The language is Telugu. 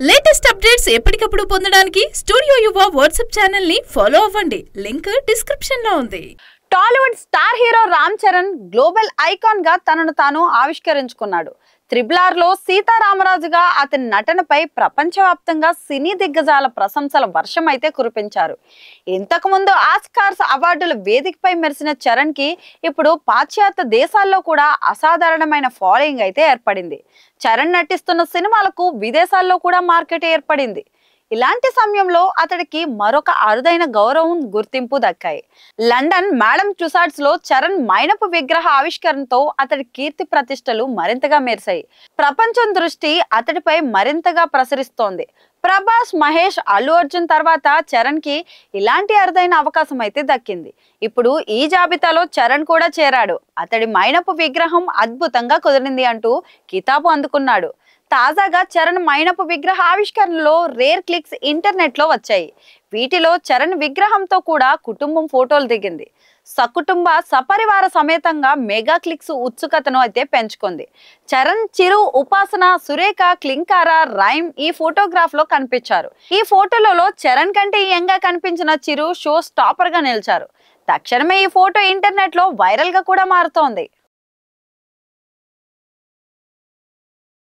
లేటెస్ట్ అప్డేట్స్ ఎప్పటికప్పుడు పొందడానికి స్టూడియో యువ వాట్సాప్ ఛానల్ ని ఫాలో అవ్వండి. లింక్ డిస్క్రిప్షన్ లో ఉంది. Tollywood star hero Ram Charan global icon గా తనను తాను ఆవిష్కరించుకున్నాడు. త్రిబుల్ లో సీతారామరాజుగా అతని నటనపై ప్రపంచవ్యాప్తంగా సినీ దిగ్గజాల ప్రశంసల వర్షం అయితే కురిపించారు. ఇంతకు ముందు ఆస్కార్స్ అవార్డుల వేదికపై మెరిసిన చరణ్ కి ఇప్పుడు పాశ్చాత్య దేశాల్లో కూడా అసాధారణమైన ఫాలోయింగ్ అయితే ఏర్పడింది. చరణ్ నటిస్తున్న సినిమాలకు విదేశాల్లో కూడా మార్కెట్ ఏర్పడింది. ఇలాంటి సమయంలో అతడికి మరొక అరుదైన గౌరవం గుర్తింపు దక్కాయి. లండన్ మేడమ్ టుసాడ్స్ లో చరణ్ మైనపు విగ్రహ ఆవిష్కరణతో అతడి కీర్తి ప్రతిష్టలు మరింతగా మెరిశాయి. ప్రపంచం దృష్టి అతడిపై మరింతగా ప్రసరిస్తోంది. ప్రభాస్, మహేష్, అల్లు అర్జున్ తర్వాత చరణ్ కి ఇలాంటి అరుదైన అవకాశం అయితే దక్కింది. ఇప్పుడు ఈ జాబితాలో చరణ్ కూడా చేరాడు. అతడి మైనపు విగ్రహం అద్భుతంగా కుదిరింది అంటూ కితాబు అందుకున్నాడు. తాజాగా చరణ్ మైనపు విగ్రహ ఆవిష్కరణలో రేర్ క్లిక్స్ ఇంటర్నెట్ లో వచ్చాయి. వీటిలో చరణ్ విగ్రహంతో కూడా కుటుంబం ఫోటోలు దిగింది. సకుటుంబ సపరివార సమేతంగా మెగా క్లిక్స్ ఉత్సుకతను అయితే పెంచుకుంది. చరణ్, చిరు, ఉపాసన, సురేఖ, క్లింకార, రైమ్ ఈ ఫోటోగ్రాఫ్ లో కనిపించారు. ఈ ఫోటోలలో చరణ్ కంటే యంగ్ గా కనిపించిన చిరు షో స్టాపర్ గా నిలిచారు. తక్షణమే ఈ ఫోటో ఇంటర్నెట్ లో వైరల్ గా కూడా మారుతోంది.